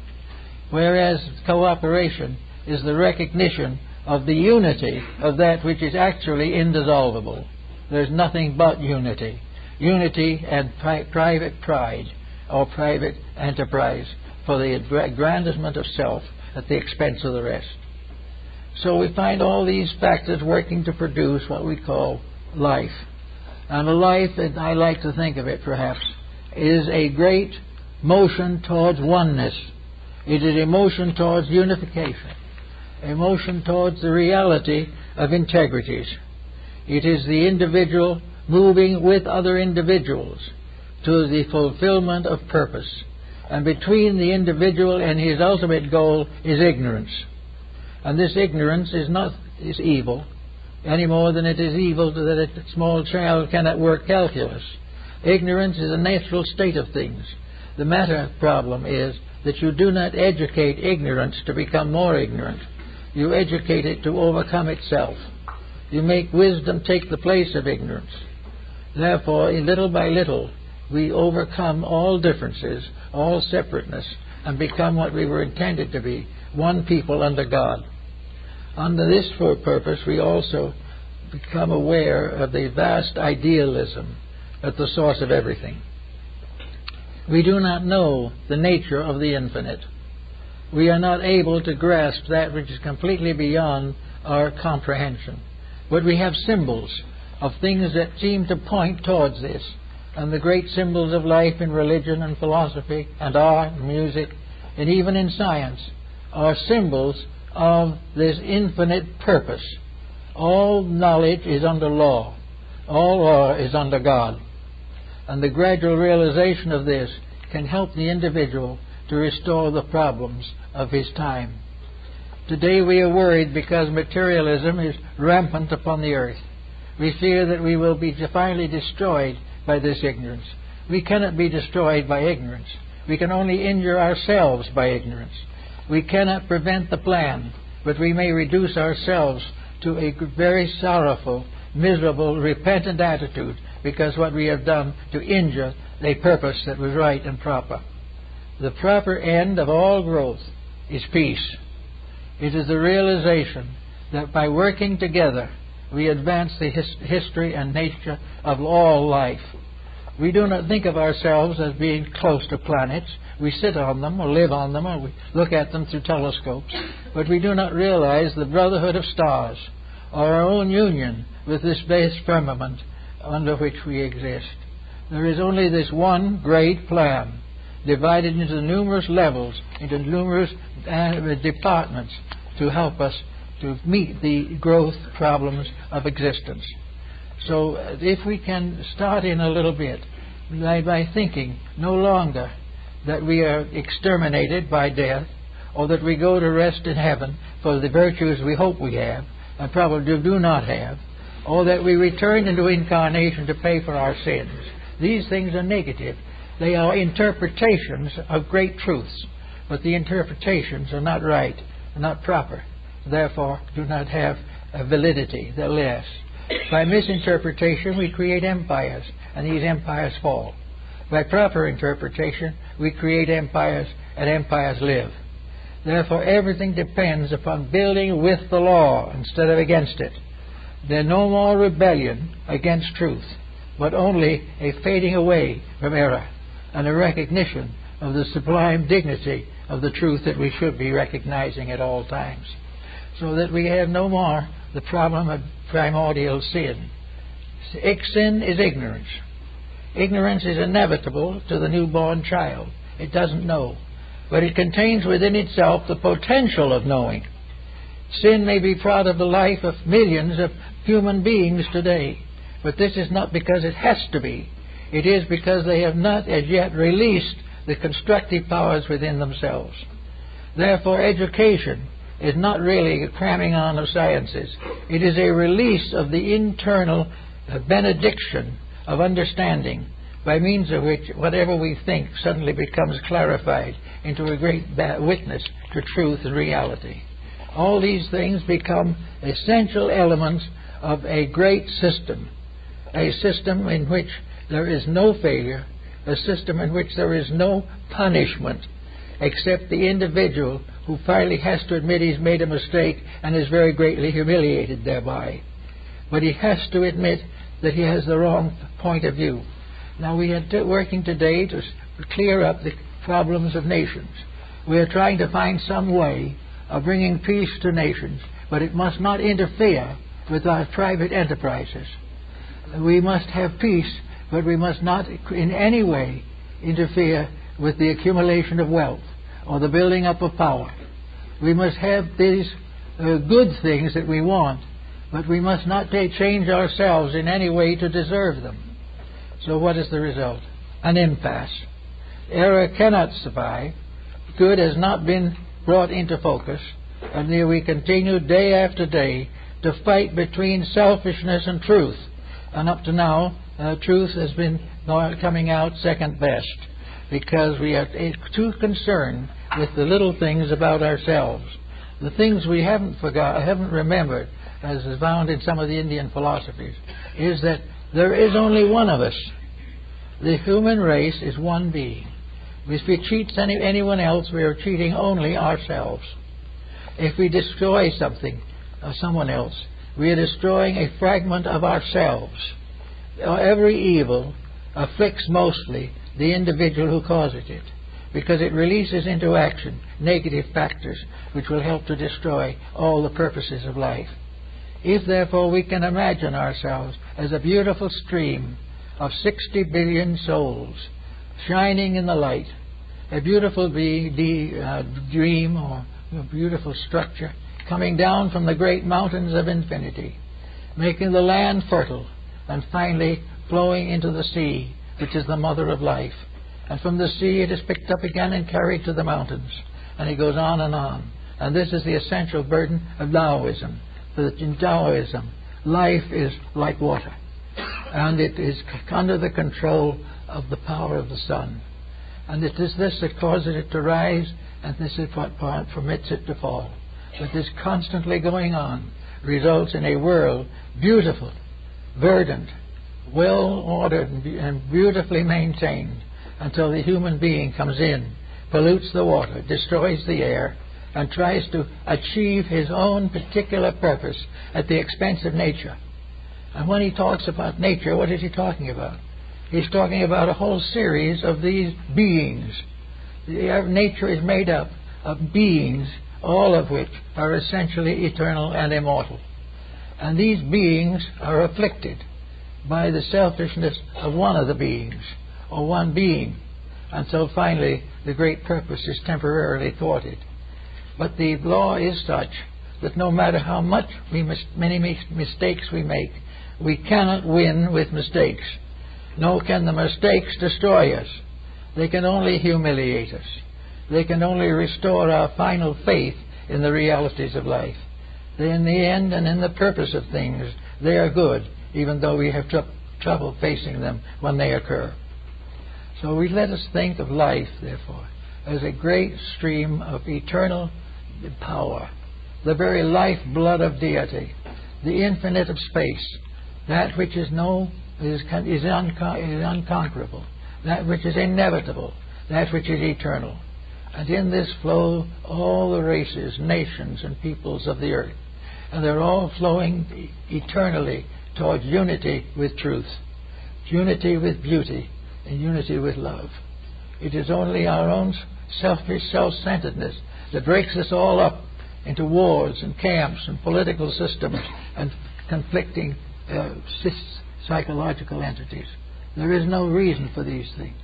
whereas cooperation is the recognition of the unity of that which is actually indissoluble. There's nothing but unity. Unity and private pride or private enterprise for the aggrandizement of self at the expense of the rest. So we find all these factors working to produce what we call life. And a life, as I like to think of it perhaps, is a great motion towards oneness. It is a motion towards unification, a motion towards the reality of integrities. It is the individual moving with other individuals to the fulfillment of purpose. And between the individual and his ultimate goal is ignorance. And this ignorance is evil, any more than it is evil that a small child cannot work calculus. Ignorance is a natural state of things. The matter problem is that you do not educate ignorance to become more ignorant. You educate it to overcome itself. You make wisdom take the place of ignorance. Therefore, little by little, we overcome all differences, all separateness, and become what we were intended to be, one people under God. Under this purpose, we also become aware of the vast idealism at the source of everything. We do not know the nature of the infinite. We are not able to grasp that which is completely beyond our comprehension. But we have symbols of things that seem to point towards this. And the great symbols of life in religion and philosophy and art and music and even in science are symbols of this infinite purpose. All knowledge is under law. All law is under God. And the gradual realization of this can help the individual to restore the problems of his time. Today we are worried because materialism is rampant upon the earth. We fear that we will be finally destroyed by this ignorance. We cannot be destroyed by ignorance. We can only injure ourselves by ignorance. We cannot prevent the plan, but we may reduce ourselves to a very sorrowful, miserable, repentant attitude because what we have done to injure a purpose that was right and proper. The proper end of all growth is peace. It is the realization that by working together we advance the history and nature of all life. We do not think of ourselves as being close to planets. We sit on them or live on them or we look at them through telescopes. But we do not realize the brotherhood of stars or our own union with this vast firmament under which we exist. There is only this one great plan, divided into numerous levels, into numerous departments to help us to meet the growth problems of existence. So if we can start in a little bit by thinking no longer that we are exterminated by death or that we go to rest in heaven for the virtues we hope we have and probably do not have, or that we return into incarnation to pay for our sins. These things are negative. They are interpretations of great truths, but the interpretations are not right, not proper, therefore do not have a validity. They're less. By misinterpretation, we create empires, and these empires fall. By proper interpretation, we create empires, and empires live. Therefore, everything depends upon building with the law instead of against it. There's no more rebellion against truth, but only a fading away from error and a recognition of the sublime dignity of the truth that we should be recognizing at all times, so that we have no more the problem of primordial sin. Sin is ignorance. Ignorance is inevitable to the newborn child. It doesn't know, but it contains within itself the potential of knowing. Sin may be part of the life of millions of human beings today, but this is not because it has to be. It is because they have not as yet released the constructive powers within themselves. Therefore, education is not really a cramming on of sciences. It is a release of the internal benediction of understanding, by means of which whatever we think suddenly becomes clarified into a great witness to truth and reality. All these things become essential elements of a great system, a system in which there is no failure, a system in which there is no punishment, except the individual who finally has to admit he's made a mistake and is very greatly humiliated thereby. But he has to admit that he has the wrong point of view. Now, we are working today to clear up the problems of nations. We are trying to find some way of bringing peace to nations, but it must not interfere with our private enterprises. We must have peace, but we must not in any way interfere with the accumulation of wealth or the building up of power. We must have these good things that we want, but we must not change ourselves in any way to deserve them. So what is the result? An impasse. Error cannot survive. Good has not been brought into focus, and there we continue day after day to fight between selfishness and truth. And up to now, truth has been coming out second best, because we are too concerned with the little things about ourselves. The things we haven't remembered, as is found in some of the Indian philosophies, is that there is only one of us. The human race is one being. If we cheat anyone else, we are cheating only ourselves. If we destroy something or someone else, we are destroying a fragment of ourselves. Every evil afflicts mostly the individual who causes it, because it releases into action negative factors which will help to destroy all the purposes of life. If, therefore, we can imagine ourselves as a beautiful stream of 60 billion souls shining in the light, a beautiful dream or a beautiful structure coming down from the great mountains of infinity, making the land fertile, and finally flowing into the sea, which is the mother of life. And from the sea it is picked up again and carried to the mountains. And it goes on and on. And this is the essential burden of Taoism. That in Taoism, life is like water, and it is under the control of the power of the sun. And it is this that causes it to rise, and this is what permits it to fall. But this constantly going on results in a world beautiful, verdant, well-ordered, and beautifully maintained, until the human being comes in, pollutes the water, destroys the air, and tries to achieve his own particular purpose at the expense of nature. And when he talks about nature, what is he talking about? He's talking about a whole series of these beings. Nature is made up of beings, all of which are essentially eternal and immortal. And these beings are afflicted by the selfishness of one of the beings, or one being, until finally the great purpose is temporarily thwarted. But the law is such that no matter how many mistakes we make, we cannot win with mistakes. Nor can the mistakes destroy us. They can only humiliate us. They can only restore our final faith in the realities of life. In the end and in the purpose of things, They are good, even though we have trouble facing them when they occur. So we let us think of life, therefore, as a great stream of eternal power, the very lifeblood of deity, the infinite of space, that which is unconquerable, that which is inevitable, that which is eternal. And in this flow all the races, nations, and peoples of the earth. And they're all flowing eternally towards unity with truth, unity with beauty, and unity with love. It is only our own selfish self-centeredness that breaks us all up into wars and camps and political systems and conflicting psychological entities. There is no reason for these things.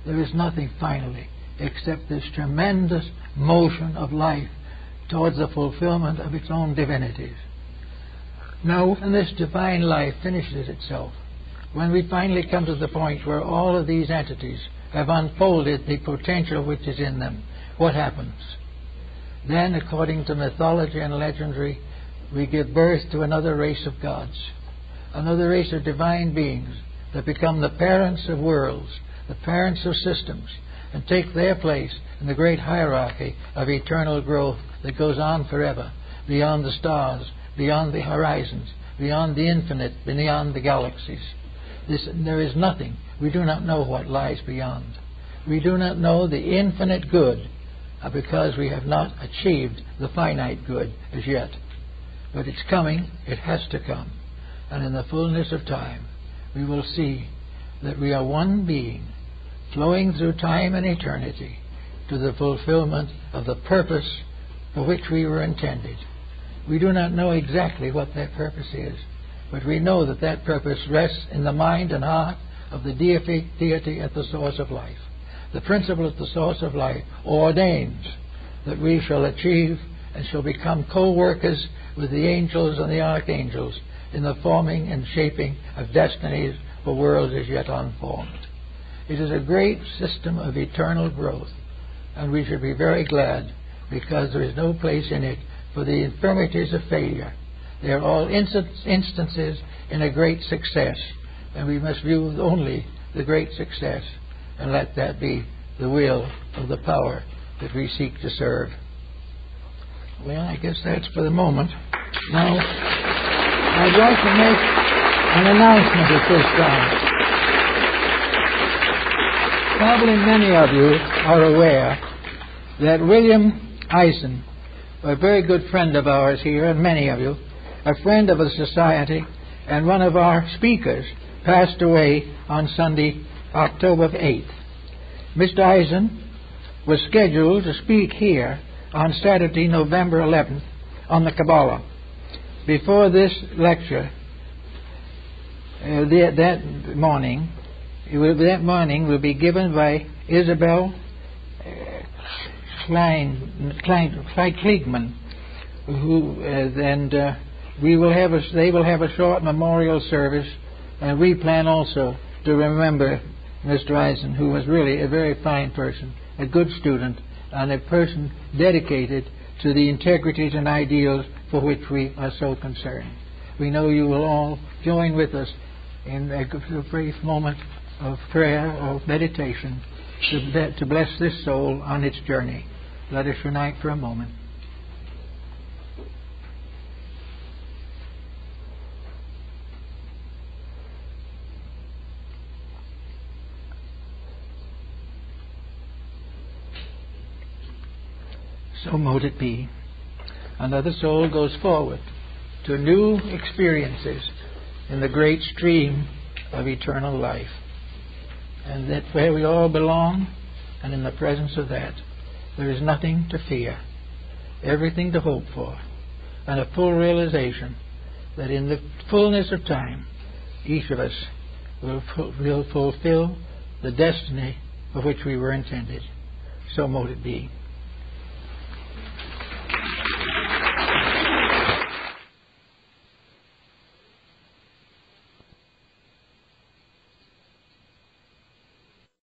There is nothing finally except this tremendous motion of life towards the fulfillment of its own divinities. Now, when this divine life finishes itself, when we finally come to the point where all of these entities have unfolded the potential which is in them, what happens? Then, according to mythology and legendary, we give birth to another race of gods, another race of divine beings that become the parents of worlds, the parents of systems, and take their place in the great hierarchy of eternal growth that goes on forever, beyond the stars, beyond the horizons, beyond the infinite, beyond the galaxies. There is nothing. We do not know what lies beyond. We do not know the infinite good because we have not achieved the finite good as yet. But it's coming. It has to come. And in the fullness of time, we will see that we are one being flowing through time and eternity to the fulfillment of the purpose for which we were intended. We do not know exactly what that purpose is, but we know that that purpose rests in the mind and heart of the deity at the source of life. The principle at the source of life ordains that we shall achieve and shall become co-workers with the angels and the archangels in the forming and shaping of destinies for worlds as yet unformed. It is a great system of eternal growth, and we should be very glad because there is no place in it for the infirmities of failure. They are all instances in a great success, and we must view only the great success and let that be the will of the power that we seek to serve. Well, I guess that's for the moment. Now, I'd like to make an announcement at this time. Probably many of you are aware that William Eisen, a very good friend of ours here, and many of you, a friend of the Society and one of our speakers, passed away on Sunday, October 8th. Mr. Eisen was scheduled to speak here on Saturday, November 11th, on the Kabbalah. Before this lecture, that morning will be given by Isabel Kleigman, they will have a short memorial service, and we plan also to remember Mr. Eisen, who was really a very fine person, a good student, and a person dedicated to the integrities and ideals for which we are so concerned. We know you will all join with us in a brief moment of prayer or meditation to bless this soul on its journey. Let us unite for a moment. So mote it be. Another soul goes forward to new experiences in the great stream of eternal life. And that where we all belong, and in the presence of that, there is nothing to fear, everything to hope for, and a full realization that in the fullness of time, each of us will fulfill the destiny for which we were intended. So mote it be.